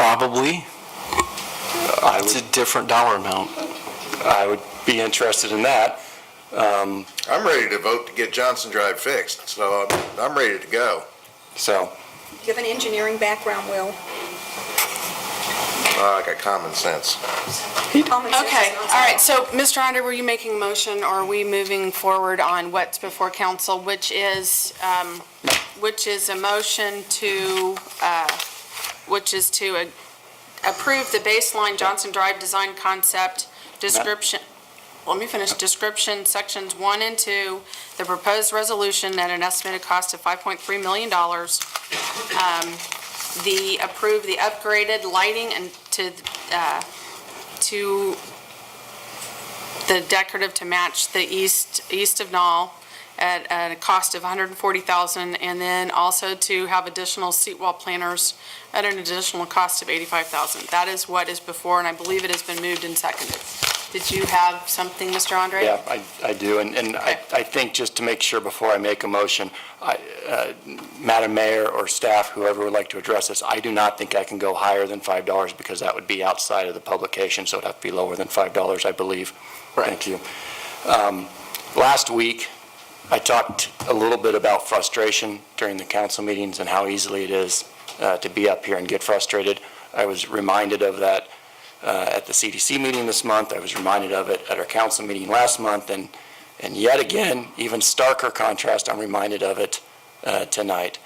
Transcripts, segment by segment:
Probably. It's a different dollar amount. I would be interested in that. I'm ready to vote to get Johnson Drive fixed, so I'm ready to go. So, You have an engineering background, Will. I got common sense. Common sense Okay, is not all right, solid. so, Mr. Andre, were you making a motion, or are we moving forward on what's before council, which is a motion to, approve the baseline Johnson Drive design concept description, let me finish, description, sections 1 and 2, the proposed resolution at an estimated cost of $5.3 million, approve the upgraded lighting and to the decorative to match the east of Knoll at a cost of $140,000, and then also to have additional seat wall planters at an additional cost of $85,000. That is what is before, and I believe it has been moved and seconded. Did you have something, Mr. Andre? yeah, I do. And I think just to make sure before I make a motion, Madam Mayor or staff, whoever would like to address this, I do not think I can go higher than $5 because that would be outside of the publication, so it'd have to be lower than $5, I believe. Right. Thank you. Last week, I talked a little bit about frustration during the council meetings and how easily it is to be up here and get frustrated. I was reminded of that at the CDC meeting this month. I was reminded of it at our council meeting last month, and yet again, even starker contrast, I'm reminded of it tonight.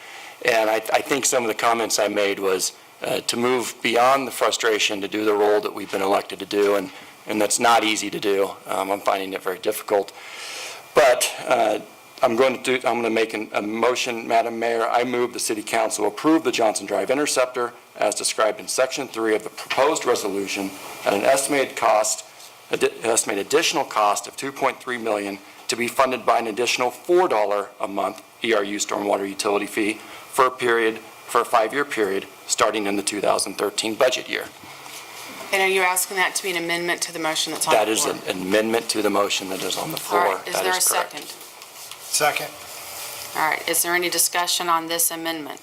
And I think some of the comments I made was to move beyond the frustration to do the role that we've been elected to do, and that's not easy to do. I'm finding it very difficult. But I'm going to make a motion, Madam Mayor. I move the City Council approve the Johnson Drive Interceptor as described in Section 3 of the proposed resolution at an estimated additional cost of $2.3 million to be funded by an additional $4 a month ERU stormwater utility fee for a 5-year period starting in the 2013 budget year. And are you asking that to be an amendment to the motion that's on the That floor? is an amendment to the motion that is on the floor. All right, is That there a correct. second? Second. All right, is there any discussion on this amendment?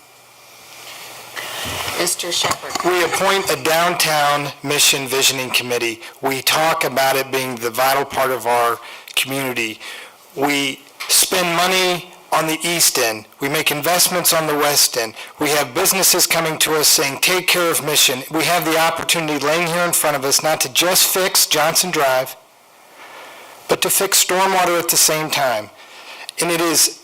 Mr. Shepherd? We appoint a downtown mission visioning committee. We talk about it being the vital part of our community. We spend money on the east end. We make investments on the west end. We have businesses coming to us saying, take care of mission. We have the opportunity laying here in front of us not to just fix Johnson Drive, but to fix stormwater at the same time. And it is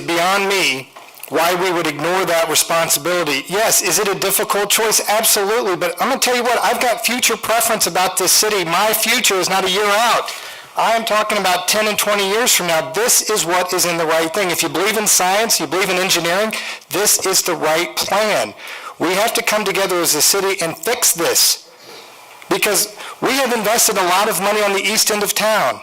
beyond me why we would ignore that responsibility. Yes, is it a difficult choice? Absolutely, but I'm going to tell you what, I've got future preference about this city. My future is not a year out. I am talking about 10 and 20 years from now. This is what is in the right thing. If you believe in science, you believe in engineering, this is the right plan. We have to come together as a city and fix this because we have invested a lot of money on the east end of town.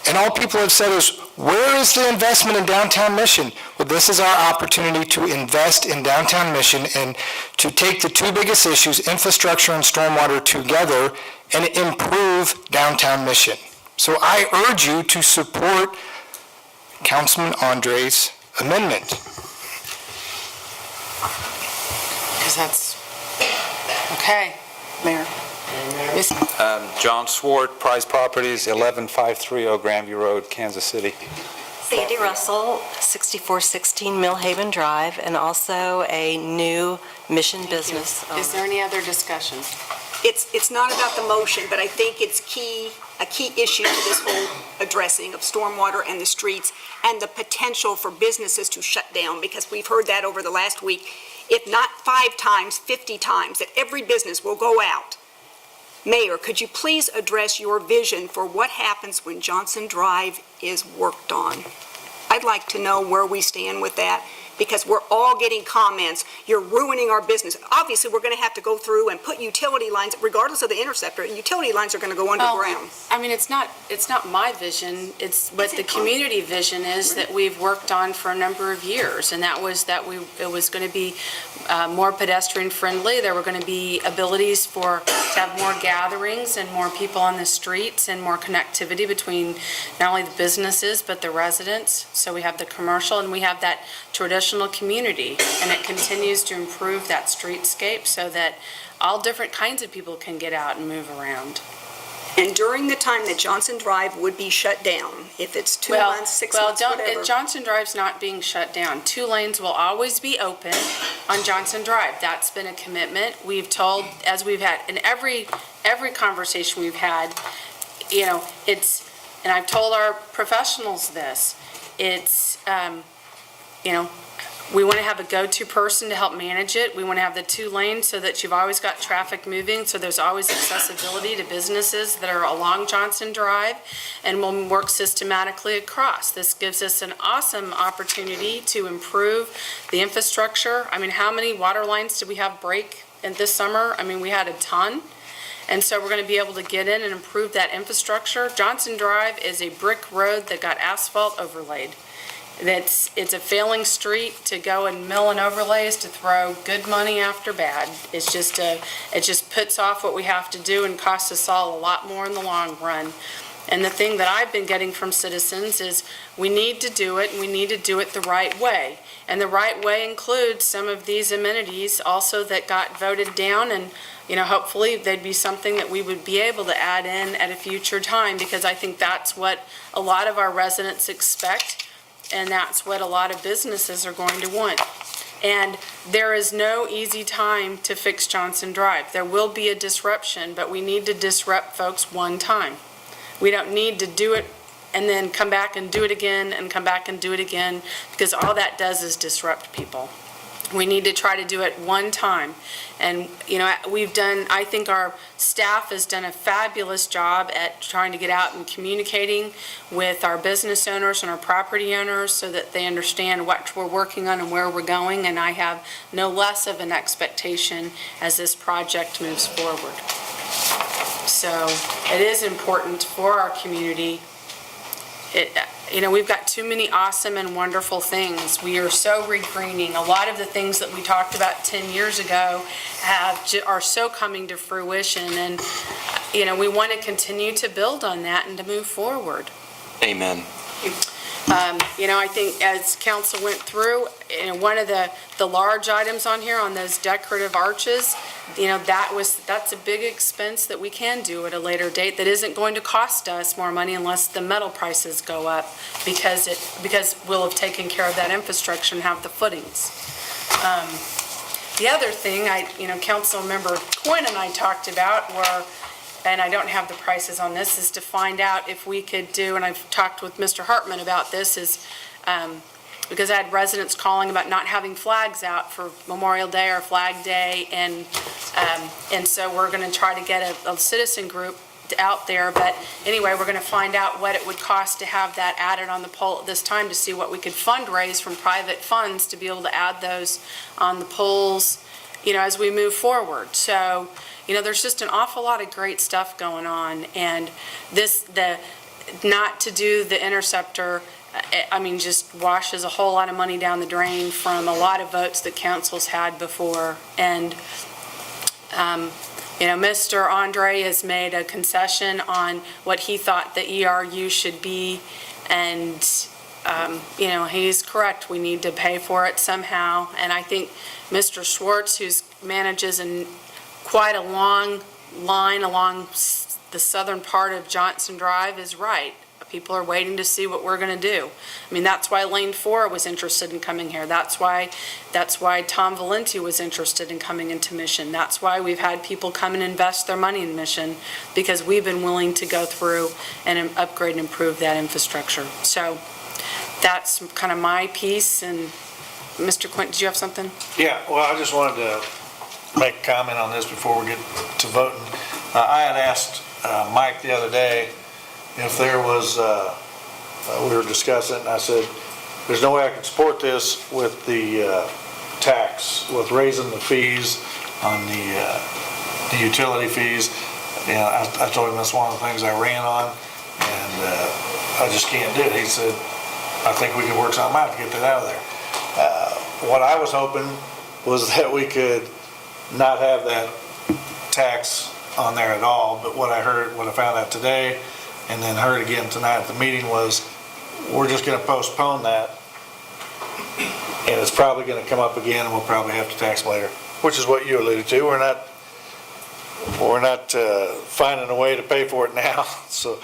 And all people have said is, where is the investment in downtown Mission? Well, this is our opportunity to invest in downtown Mission and to take the two biggest issues, infrastructure and stormwater, together and improve downtown Mission. So I urge you to support Councilman Andre's amendment. Because that's, okay. Mayor? John Swart, Prize Properties, 11530 Grandview Road, Kansas City. Sandy Russell, 6416 Millhaven Drive, and also a new mission business owner. Is there any other discussion? It's not about the motion, but I think it's a key issue to this whole addressing of stormwater and the streets and the potential for businesses to shut down, because we've heard that over the last week, if not 5 times, 50 times, that every business will go out. Mayor, could you please address your vision for what happens when Johnson Drive is worked on? I'd like to know where we stand with that, because we're all getting comments, you're ruining our business. Obviously, we're going to have to go through and put utility lines, regardless of the interceptor, utility lines are going to go underground. I mean, it's not my vision, it's what the community vision is that we've worked on for a number of years, and that was it was going to be more pedestrian friendly. There were going to be abilities to have more gatherings and more people on the streets and more connectivity between not only the businesses but the residents. So we have the commercial and we have that traditional traditional community, and it continues to improve that streetscape so that all different kinds of people can get out and move around. And during the time that Johnson Drive would be shut down, if it's 2 months, 6 months, whatever. Johnson Drive's not being shut down. 2 lanes will always be open on Johnson Drive. That's been a commitment. We've told, as we've had, in every conversation we've had, you know, it's, and I've told our professionals this, it's, you know, we want to have a go-to person to help manage it. We want to have the 2 lanes so that you've always got traffic moving, so there's always accessibility to businesses that are along Johnson Drive, and we'll work systematically across. This gives us an awesome opportunity to improve the infrastructure. I mean, how many water lines did we have break in this summer? I mean, we had a ton. And so we're going to be able to get in and improve that infrastructure. Johnson Drive is a brick road that got asphalt overlaid. It's a failing street. To go and mill and overlay is to throw good money after bad. It just puts off what we have to do and costs us all a lot more in the long run. And the thing that I've been getting from citizens is we need to do it, and we need to do it the right way. And the right way includes some of these amenities also that got voted down, and you know, hopefully they'd be something that we would be able to add in at a future time, because I think that's what a lot of our residents expect. And that's what a lot of businesses are going to want. And there is no easy time to fix Johnson Drive. There will be a disruption, but we need to disrupt folks one time. We don't need to do it and then come back and do it again and come back and do it again, because all that does is disrupt people. We need to try to do it one time. And, you know, I think our staff has done a fabulous job at trying to get out and communicating with our business owners and our property owners so that they understand what we're working on and where we're going. And I have no less of an expectation as this project moves forward. So it is important for our community. You know, we've got too many awesome and wonderful things. We are so regreening. A lot of the things that we talked about 10 years ago are so coming to fruition. And, you know, we want to continue to build on that and to move forward. Amen. You know, I think as council went through, you know, one of the large items on here on those decorative arches, you know, that's a big expense that we can do at a later date that isn't going to cost us more money unless the metal prices go up, because we'll have taken care of that infrastructure and have the footings. The other thing Council Member Quinn and I talked about were, and I don't have the prices on this, is to find out if we could do, and I've talked with Mr. Hartman about this, is because I had residents calling about not having flags out for Memorial Day or Flag Day, and so we're going to try to get a citizen group out there. But anyway, we're going to find out what it would cost to have that added on the pole at this time, to see what we could fundraise from private funds to be able to add those on the poles, you know, as we move forward. So, you know, there's just an awful lot of great stuff going on, and not to do the interceptor, I mean, just washes a whole lot of money down the drain from a lot of votes that council's had before. And, you know, Mr. Andre has made a concession on what he thought the ERU should be, and, you know, he's correct. We need to pay for it somehow. And I think Mr. Schwartz, who manages quite a long line along the southern part of Johnson Drive, is right. People are waiting to see what we're going to do. I mean, that's why Lane 4 was interested in coming here. That's why Tom Valenti was interested in coming into Mission. That's why we've had people come and invest their money in Mission, because we've been willing to go through and upgrade and improve that infrastructure. So that's kind of my piece. And Mr. Quint, did you have something? Yeah, well, I just wanted to make a comment on this before we get to voting. I had asked Mike the other day if there was, we were discussing, and I said, there's no way I can support this with the tax, with raising the fees on the utility fees. You know, I told him that's one of the things I ran on, and I just can't do it. He said, I think we could work something out to get that out of there. What I was hoping was that we could not have that tax on there at all, but what I found out today, and then heard again tonight at the meeting, was we're just going to postpone that and it's probably gonna come up again, and we'll probably have to tax them later, which is what you alluded to. We're not finding a way to pay for it now, so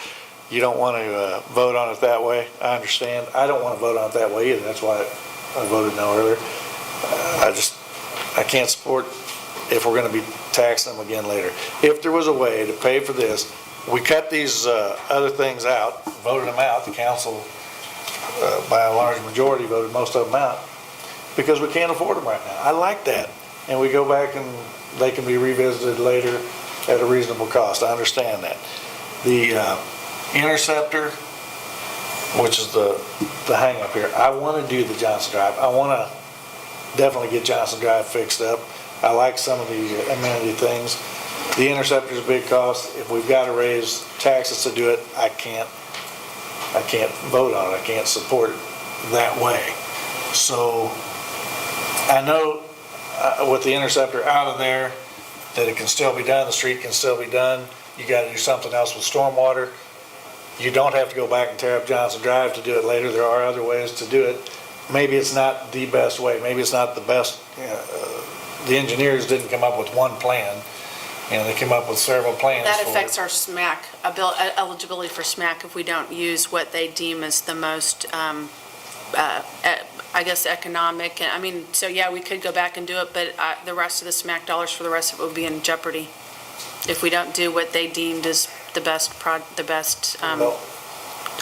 you don't want to vote on it that way. I understand. I don't want to vote on it that way either. That's why I voted no earlier. I can't support if we're going to be taxing them again later. If there was a way to pay for this, we cut these other things out, voted them out, the council by a large majority voted most of them out, because we can't afford them right now. I like that. And we go back and they can be revisited later at a reasonable cost. I understand that. The Interceptor, which is the hang-up here, I want to do the Johnson Drive. I want to definitely get Johnson Drive fixed up. I like some of the amenity things. The Interceptor's a big cost. If we've got to raise taxes to do it, I can't vote on it. I can't support it that way. So I know with the Interceptor out of there, that it can still be done, the street can still be done. You got to do something else with stormwater. You don't have to go back and tear up Johnson Drive to do it later. There are other ways to do it. Maybe it's not the best way. Maybe it's not the best. The engineers didn't come up with one plan. They came up with several plans That for affects it. our SMAC, eligibility for SMAC if we don't use what they deem as the most, I guess, economic. I mean, so yeah, we could go back and do it, but the rest of the SMAC dollars for the rest of it would be in jeopardy if we don't do what they deemed as the best Well,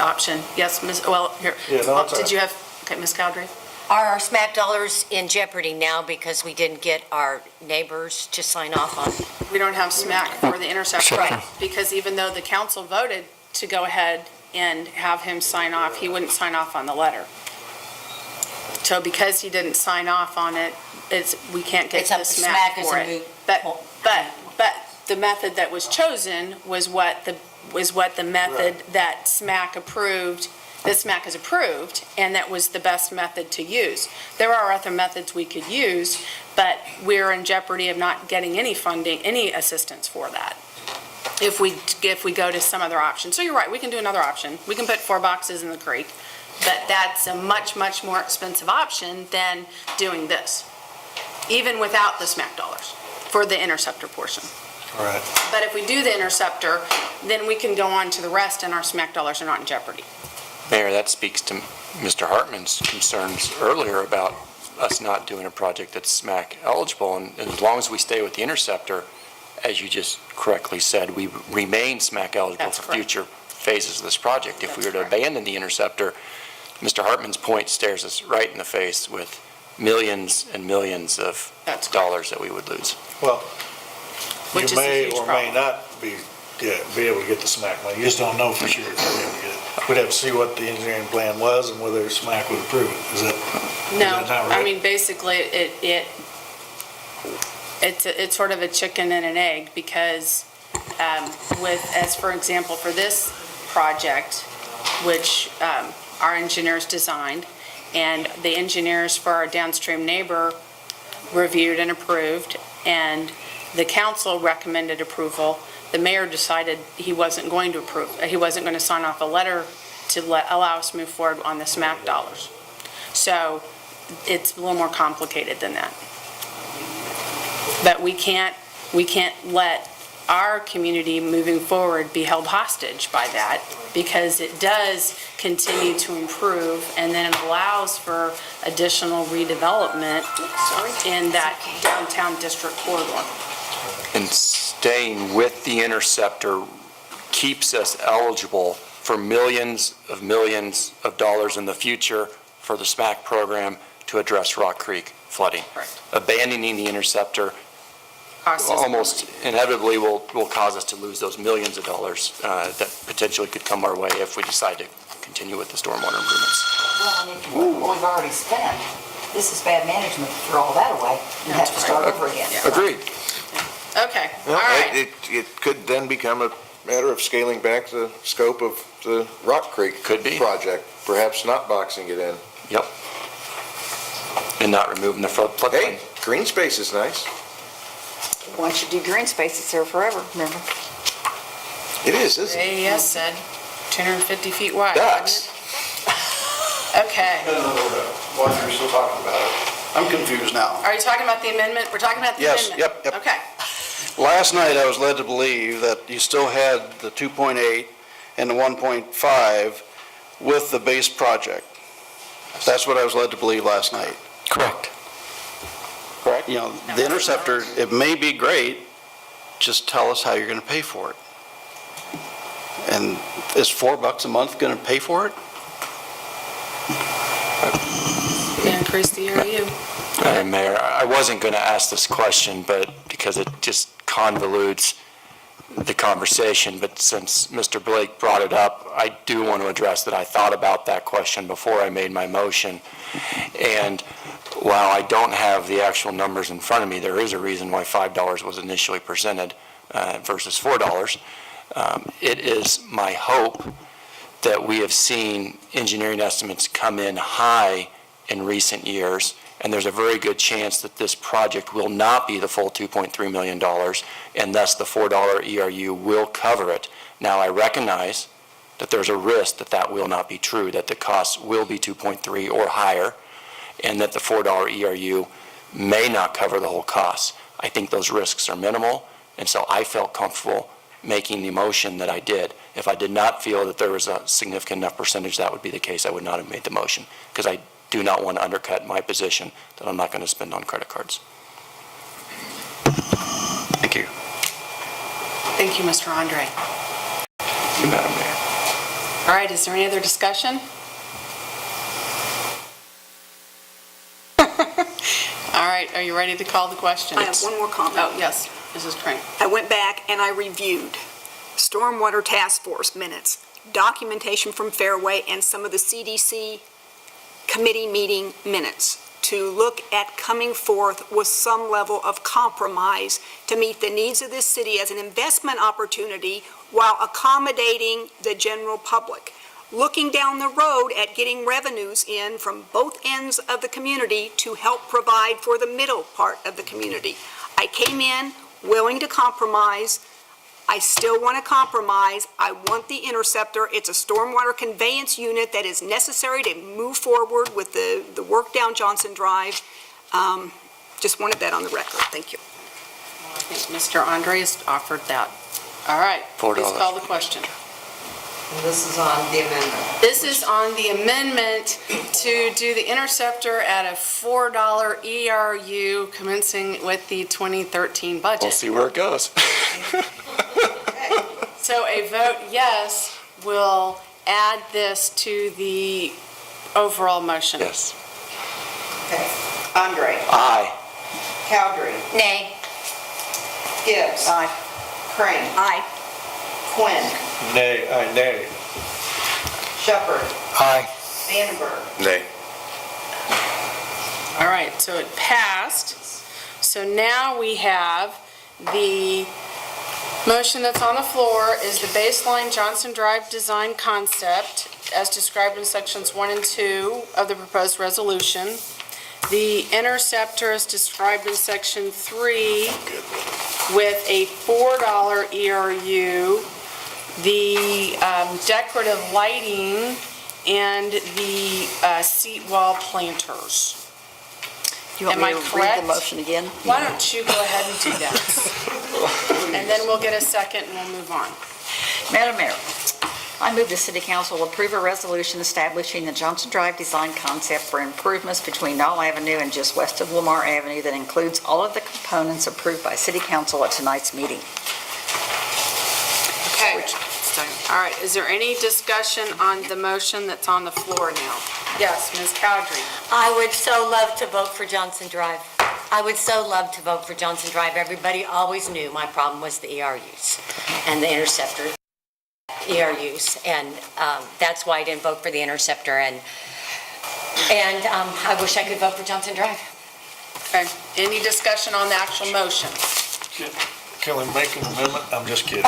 option. Yes, Ms., well, here. Yeah, no, it's all Did right. you have, okay, Ms. Cowdery? Are our SMAC dollars in jeopardy now because we didn't get our neighbors to sign off on it? We don't have SMAC for the intersection. Right. Because even though the council voted to go ahead and have him sign off, he wouldn't sign off on the letter. So because he didn't sign off on it, we can't get It's the a- SMAC SMAC is for a it. moot But point. the method that was chosen was what the method that SMAC approved, that SMAC has approved, and that was the best method to use. There are other methods we could use, but we're in jeopardy of not getting any funding, any assistance for that, if we go to some other option. So you're right, we can do another option. We can put 4 boxes in the creek, but that's a much, much more expensive option than doing this, even without the SMAC dollars for the Interceptor portion. Right. But if we do the Interceptor, then we can go on to the rest and our SMAC dollars are not in jeopardy. Mayor, that speaks to Mr. Hartman's concerns earlier about us not doing a project that's SMAC eligible. And as long as we stay with the Interceptor, as you just correctly said, we remain SMAC eligible That's for correct. future phases of this project. If we That's were to correct. abandon the Interceptor, Mr. Hartman's point stares us right in the face with millions and millions of That's correct. dollars that we would lose. Well, Which is you a may huge or may problem. not be able to get the SMAC money. You just don't know for sure if you'll be able to get it. We'd have to see what the engineering plan was and whether SMAC would approve it. Is No, that not right? I mean, basically, it's sort of a chicken and an egg, because as for example, for this project, which our engineers designed, and the engineers for our downstream neighbor reviewed and approved, and the council recommended approval, the mayor decided he wasn't going to approve, he wasn't going to sign off a letter to allow us to move forward on the SMAC dollars. So it's a little more complicated than that. But we can't let our community moving forward be held hostage by that, because it does continue to improve, and then it allows for additional redevelopment in that downtown district corridor. And staying with the Interceptor keeps us eligible for millions of dollars in the future for the SMAC program to address Rock Creek flooding. Correct. Abandoning the Interceptor Cost us almost inevitably will cause us to lose those millions of dollars that potentially could come our way if we decide to continue with the stormwater improvements. Well, and if you look at what we've already spent, this is bad management to throw all that away and have to start over again. Agreed. Okay, all Well, right. It could then become a matter of scaling back the scope of the Rock Creek Could be. project, perhaps not boxing it in. Yep. And not removing the floodplain. Hey, green space is nice. Once you do green space, it's there forever, remember? It is, isn't it? AES said 250 feet wide. Ducks. wasn't it? Okay. While you're still talking about it, I'm confused now. Are you talking about the amendment? We're talking about the Yes, amendment? yep. Okay. Last night, I was led to believe that you still had the 2.8 and the 1.5 with the base project. That's what I was led to believe last night. Correct. Correct. You know, the Interceptor, it may be great, just tell us how you're going to pay for it. And is $4 a month going to pay for it? Increase the ERU. Mayor, I wasn't going to ask this question, but because it just convolutes the conversation, but since Mr. Blake brought it up, I do want to address that I thought about that question before I made my motion. And while I don't have the actual numbers in front of me, there is a reason why $5 was initially presented versus $4. It is my hope that we have seen engineering estimates come in high in recent years, and there's a very good chance that this project will not be the full $2.3 million, and thus the $4 ERU will cover it. Now, I recognize that there's a risk that that will not be true, that the costs will be 2.3 or higher, and that the $4 ERU may not cover the whole cost. I think those risks are minimal, and so I felt comfortable making the motion that I did. If I did not feel that there was a significant enough percentage that would be the case, I would not have made the motion, because I do not want to undercut my position that I'm not going to spend on credit cards. Thank you. Thank you, Mr. Andre. You, Madam Mayor. All right, is there any other discussion? All right, are you ready to call the question? I have one more comment. Oh, yes, Mrs. Crane. I went back and I reviewed Stormwater Task Force minutes, documentation from Fairway, and some of the CDC committee meeting minutes to look at coming forth with some level of compromise to meet the needs of this city as an investment opportunity while accommodating the general public. Looking down the road at getting revenues in from both ends of the community to help provide for the middle part of the community. I came in willing to compromise. I still want to compromise. I want the Interceptor. It's a stormwater conveyance unit that is necessary to move forward with the work down Johnson Drive. Just wanted that on the record. Thank you. I think Mr. Andre has offered that. All right, please call the question. This is on the amendment. This is on the amendment to do the Interceptor at a $4 ERU commencing with the 2013 budget. We'll see where it goes. So a vote yes will add this to the overall motion. Yes. Okay. Andre, Aye. Cowdery, Nay. Gibbs. Aye. Crane, Aye. Quinn, Nay. Shepherd, Aye. Vandenberg. Nay. All right, so it passed. So now we have the motion that's on the floor is the baseline Johnson Drive design concept as described in sections 1 and 2 of the proposed resolution. The Interceptor is described in section 3 with a $4 ERU. The decorative lighting and the seat wall planters. Do you want Am me I to read correct? the motion again? Why don't you go ahead and do that? And then we'll get a second and we'll move on. Madam Mayor, I move the City Council approve a resolution establishing the Johnson Drive design concept for improvements between Knoll Avenue and just west of Lamar Avenue that includes all of the components approved by City Council at tonight's meeting. Okay. All right, is there any discussion on the motion that's on the floor now? Yes, Ms. Cowdery. I would so love to vote for Johnson Drive. I would so love to vote for Johnson Drive. Everybody always knew my problem was the ERUs and the Interceptor ERUs, and that's why I didn't vote for the Interceptor, and I wish I could vote for Johnson Drive. Okay, any discussion on the actual motion? Can we make an amendment? I'm just kidding.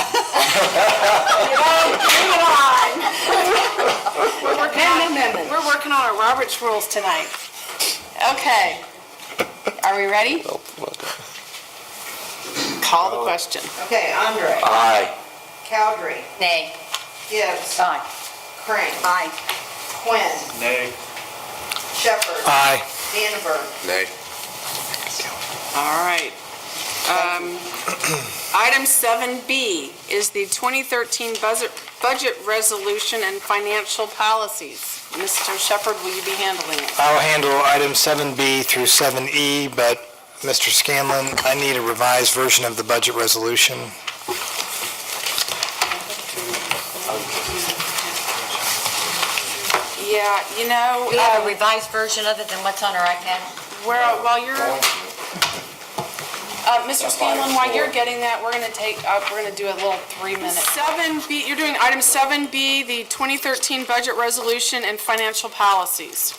We're working on our Robert's rules tonight. Okay, are we ready? Call the question. Okay, Andre, Aye. Cowdery, Nay. Gibbs. Aye. Crane. Aye. Quinn, Nay. Shepherd. Aye. Vandenberg. Nay. All right. Item 7B is the 2013 budget resolution and financial policies. Mr. Shepherd, will you be handling it? I'll handle item 7B through 7E, but Mr. Scanlon, I need a revised version of the budget resolution. Yeah, you know, We have a revised version of it than what's on our iPad. while you're, Mr. Scanlon, while you're getting that, we're gonna do a little 3-minute. 7B, you're doing item 7B, the 2013 budget resolution and financial policies.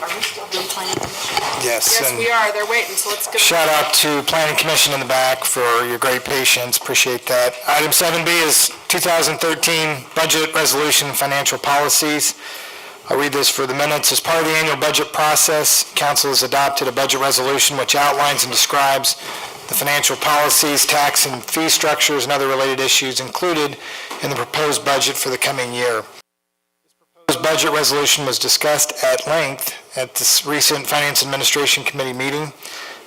Are we still doing planning commission? Yes. Yes, and we are, they're waiting, so let's go. Shout out to Planning Commission in the back for your great patience, appreciate that. Item 7B is 2013 budget resolution and financial policies. I'll read this for the minutes. As part of the annual budget process, council has adopted a budget resolution which outlines and describes the financial policies, tax and fee structures, and other related issues included in the proposed budget for the coming year. This proposed budget resolution was discussed at length at this recent Finance Administration Committee meeting.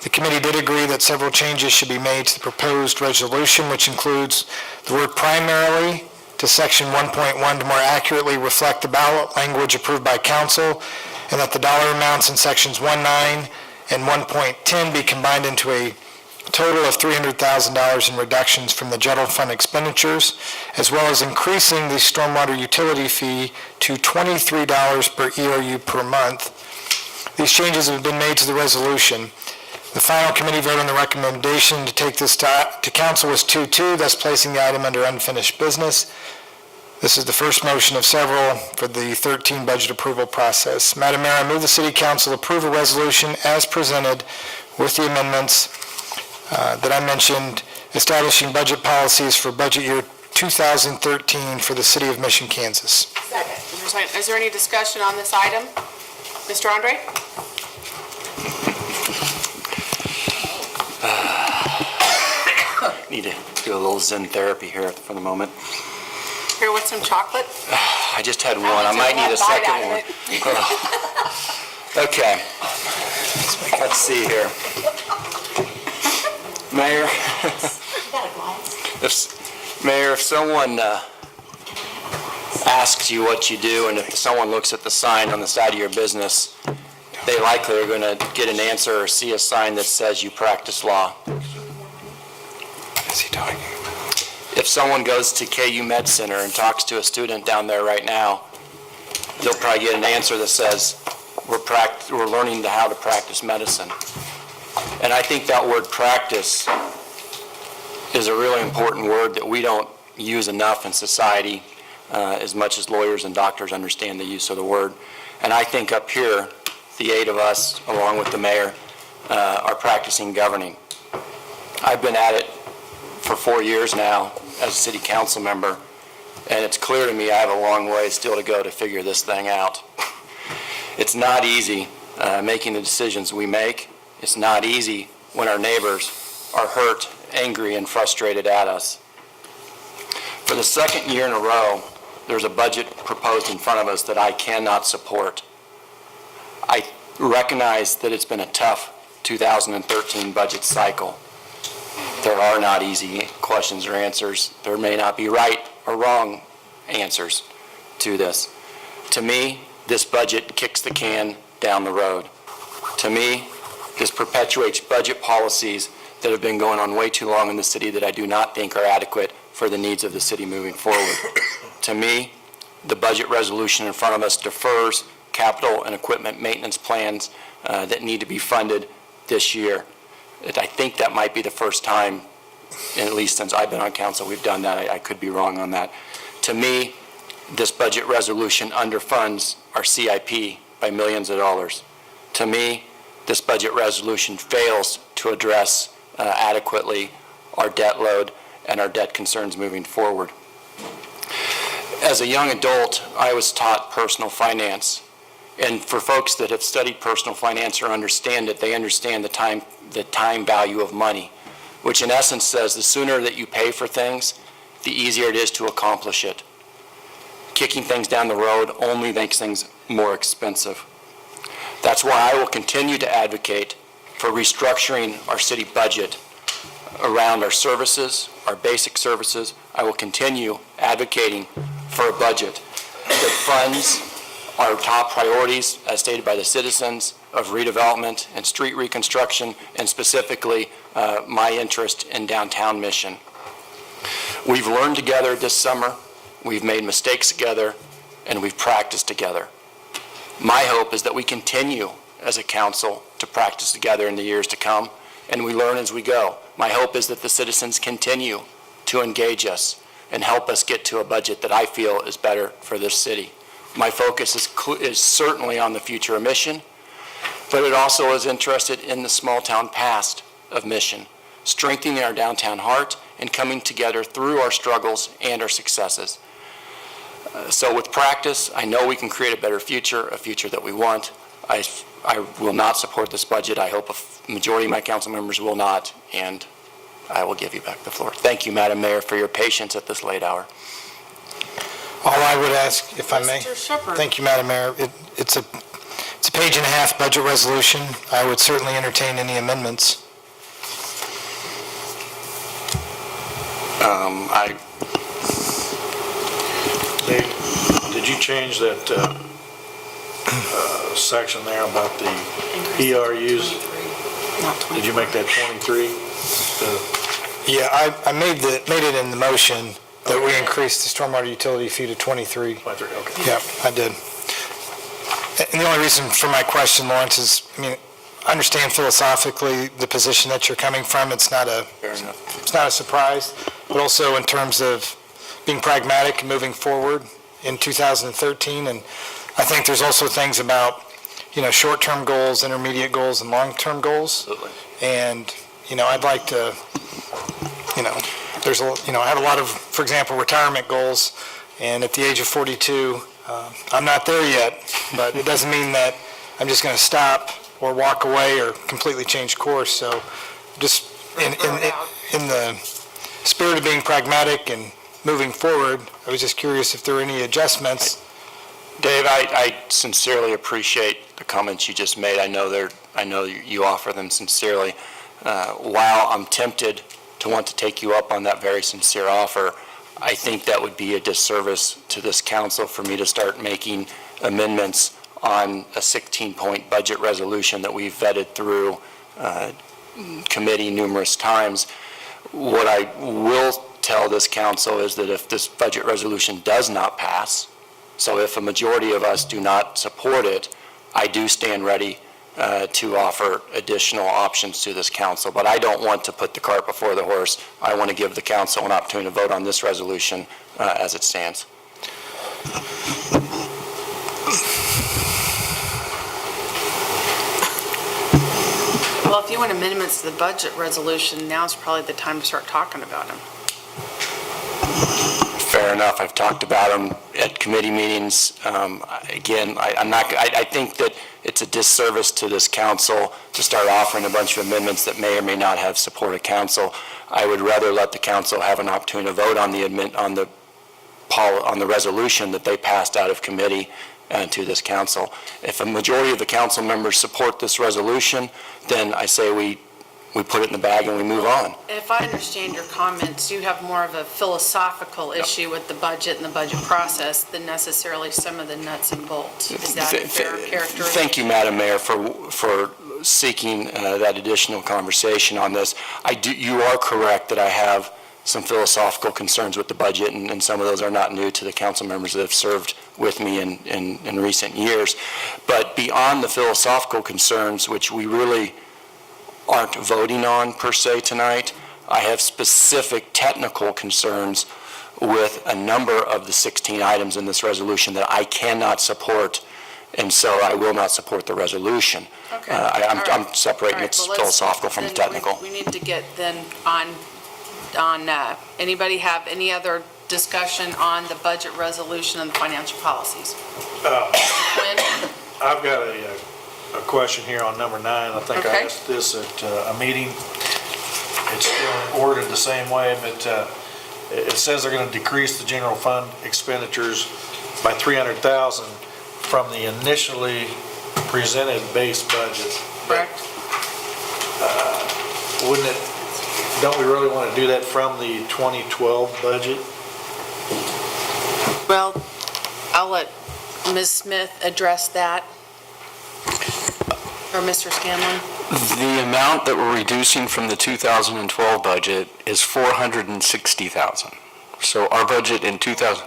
The committee did agree that several changes should be made to the proposed resolution, which includes the word primarily to section 1.1 to more accurately reflect the ballot language approved by council, and that the dollar amounts in sections 1.9 and 1.10 be combined into a total of $300,000 in reductions from the general fund expenditures, as well as increasing the stormwater utility fee to $23 per ERU per month. These changes have been made to the resolution. The final committee vote on the recommendation to take this to council was 2-2, thus placing the item under unfinished business. This is the first motion of several for the 13 budget approval process. Madam Mayor, I move the City Council approve a resolution as presented with the amendments that I mentioned, establishing budget policies for budget year 2013 for the City of Mission, Kansas. Second. Is there any discussion on this item? Mr. Andre? Need to do a little Zen therapy here for the moment. Here with some chocolate? I just had one. I might need a second one. Okay. Let's see here. Mayor, if someone asks you what you do, and if someone looks at the sign on the side of your business, they likely are going to get an answer or see a sign that says you practice law. What is he talking about? If someone goes to KU Med Center and talks to a student down there right now, they'll probably get an answer that says, we're learning how to practice medicine. And I think that word practice is a really important word that we don't use enough in society, as much as lawyers and doctors understand the use of the word. And I think up here, the 8 of us, along with the mayor, are practicing governing. I've been at it for 4 years now as a city council member, and it's clear to me I have a long way still to go to figure this thing out. It's not easy making the decisions we make. It's not easy when our neighbors are hurt, angry, and frustrated at us. For the second year in a row, there's a budget proposed in front of us that I cannot support. I recognize that it's been a tough 2013 budget cycle. There are not easy questions or answers. There may not be right or wrong answers to this. To me, this budget kicks the can down the road. To me, this perpetuates budget policies that have been going on way too long in the city that I do not think are adequate for the needs of the city moving forward. To me, the budget resolution in front of us defers capital and equipment maintenance plans that need to be funded this year. I think that might be the first time, at least since I've been on council, we've done that. I could be wrong on that. To me, this budget resolution underfunds our CIP by millions of dollars. To me, this budget resolution fails to address adequately our debt load and our debt concerns moving forward. As a young adult, I was taught personal finance. And for folks that have studied personal finance or understand it, they understand the time value of money, which in essence says the sooner that you pay for things, the easier it is to accomplish it. Kicking things down the road only makes things more expensive. That's why I will continue to advocate for restructuring our city budget around our services, our basic services. I will continue advocating for a budget that funds our top priorities, as stated by the citizens, of redevelopment and street reconstruction, and specifically my interest in downtown Mission. We've learned together this summer, we've made mistakes together, and we've practiced together. My hope is that we continue as a council to practice together in the years to come, and we learn as we go. My hope is that the citizens continue to engage us and help us get to a budget that I feel is better for this city. My focus is certainly on the future of Mission, but it also is interested in the small-town past of Mission, strengthening our downtown heart and coming together through our struggles and our successes. So with practice, I know we can create a better future, a future that we want. I will not support this budget. I hope a majority of my council members will not, and I will give you back the floor. Thank you, Madam Mayor, for your patience at this late hour. All I would ask, if I may. Mr. Shepherd. Thank you, Madam Mayor. It's a page and a half budget resolution. I would certainly entertain any amendments. Did you change that section there about the ERUs? Not 20. Did you make that 23? Yeah, I made it in the motion that we increased the stormwater utility fee to 23. 23, okay. Yeah, I did. And the only reason for my question, Lawrence, is, I understand philosophically the position that you're coming from. It's not a surprise, but also in terms of being pragmatic and moving forward in 2013. And I think there's also things about, short-term goals, intermediate goals, and long-term goals. Absolutely. And, I'd like to, I have a lot of, for example, retirement goals, and at the age of 42, I'm not there yet, but it doesn't mean that I'm just going to stop or walk away or completely change course. So just in the spirit of being pragmatic and moving forward, I was just curious if there were any adjustments. Dave, I sincerely appreciate the comments you just made. I know you offer them sincerely. While I'm tempted to want to take you up on that very sincere offer, I think that would be a disservice to this council for me to start making amendments on a 16-point budget resolution that we've vetted through committee numerous times. What I will tell this council is that if this budget resolution does not pass, so if a majority of us do not support it, I do stand ready to offer additional options to this council. But I don't want to put the cart before the horse. I want to give the council an opportunity to vote on this resolution as it stands. Well, if you want amendments to the budget resolution, now's probably the time to start talking about them. Fair enough. I've talked about them at committee meetings. Again, I think that it's a disservice to this council to start offering a bunch of amendments that may or may not have support of council. I would rather let the council have an opportunity to vote on the resolution that they passed out of committee to this council. If a majority of the council members support this resolution, then I say we put it in the bag and we move on. If I understand your comments, you have more of a philosophical issue with the budget and the budget process than necessarily some of the nuts and bolts. Is that a fair characterization? Thank you, Madam Mayor, for seeking that additional conversation on this. You are correct that I have some philosophical concerns with the budget, and some of those are not new to the council members that have served with me in recent years. But beyond the philosophical concerns, which we really aren't voting on per se tonight, I have specific technical concerns with a number of the 16 items in this resolution that I cannot support, and so I will not support the resolution. Okay. I'm separating its philosophical from the technical. We need to get then on anybody have any other discussion on the budget resolution and the financial policies? Quinn? I've got a question here on number 9. I think I Okay. asked this at a meeting. It's still worded the same way, but it says they're going to decrease the general fund expenditures by $300,000 from the initially presented base budget. Correct. wouldn't it, don't we really want to do that from the 2012 budget? Well, I'll let Ms. Smith address that. Or Mr. Scanlon. The amount that we're reducing from the 2012 budget is $460,000. So our budget in 2000,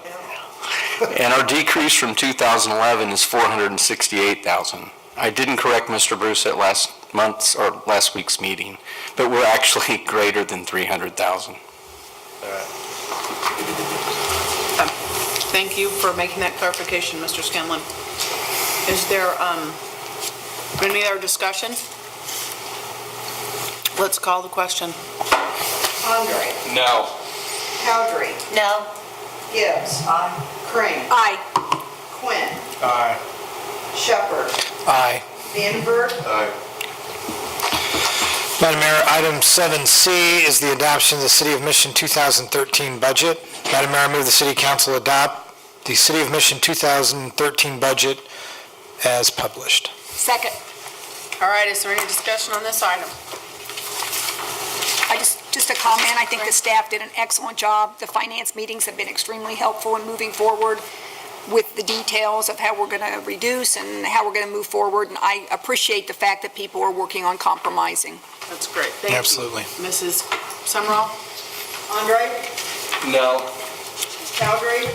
and our decrease from 2011 is $468,000. I didn't correct Mr. Bruce at last week's meeting, but we're actually greater than $300,000. Thank you for making that clarification, Mr. Scanlon. Is there any other discussion? Let's call the question. Andre. No. Cowdery. No? Gibbs. Aye. Crane. Aye. Quinn. Aye. Shepherd. Aye. Vandenberg. Aye. Madam Mayor, item 7C is the adoption of the City of Mission 2013 budget. Madam Mayor, I move the City Council adopt the City of Mission 2013 budget as published. Second. All right, is there any discussion on this item? Just a comment, I think the staff did an excellent job. The finance meetings have been extremely helpful in moving forward with the details of how we're going to reduce and how we're going to move forward, and I appreciate the fact that people are working on compromising. That's great, thank you. Absolutely. Mrs. Summerall? Andre. No. Cowdery.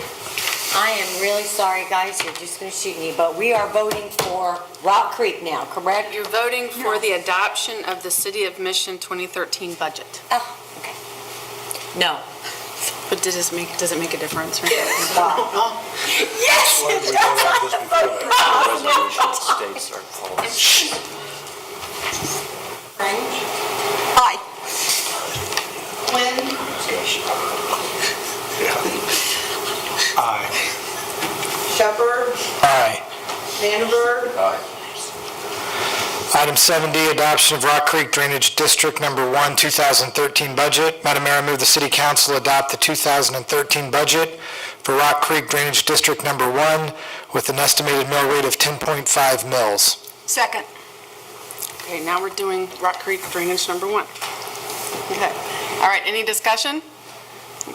I am really sorry, guys, you're just going to shoot me, but we are voting for Rock Creek now, correct? You're voting for the adoption of the City of Mission 2013 budget. Oh, okay. No. But does it make a difference? Right? Yes! Resolution states are closed. Crane. Aye. Quinn. Aye. Shepherd. Aye. Vandenberg. Item 7D, adoption of Rock Creek Drainage District Number 1, 2013 budget. Madam Mayor, I move the City Council adopt the 2013 budget for Rock Creek Drainage District Number 1 with an estimated mill rate of 10.5 mils. Second. Okay, now we're doing Rock Creek Drainage Number 1. Okay, all right, any discussion?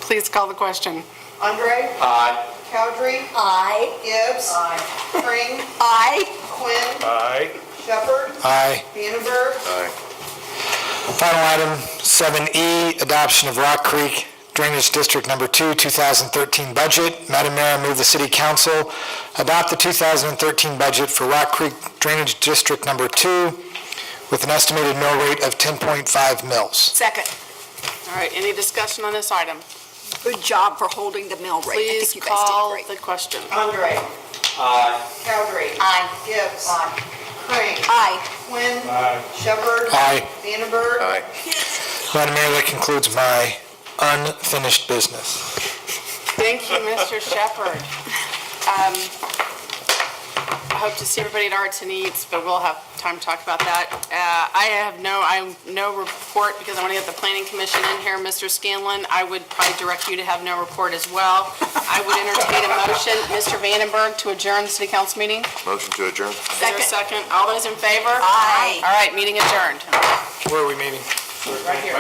Please call the question. Andre. Aye. Cowdery. Aye. Gibbs. Aye. Crane. Aye. Quinn. Aye. Shepherd. Aye. Vandenberg. Aye. Final item, 7E, adoption of Rock Creek Drainage District Number 2, 2013 budget. Madam Mayor, I move the City Council adopt the 2013 budget for Rock Creek Drainage District Number 2 with an estimated mill rate of 10.5 mils. Second. All right, any discussion on this item? Good job for holding the mill rate. I Please think you guys did call great. the question. Andre. Aye. Cowdery. Aye. Gibbs. Aye. Crane. Aye. Quinn. Aye. Shepherd. Aye. Vandenberg. Aye. Madam Mayor, that concludes my unfinished business. Thank you, Mr. Shepherd. I hope to see everybody at Arts and Eats, but we'll have time to talk about that. I have no report because I want to get the Planning Commission in here. Mr. Scanlon, I would probably direct you to have no report as well. I would entertain a motion, Mr. Vandenberg, to adjourn the City Council meeting. Motion to adjourn. Is there a second? All those in favor? Aye. All right, meeting adjourned. Where are we meeting? Right here.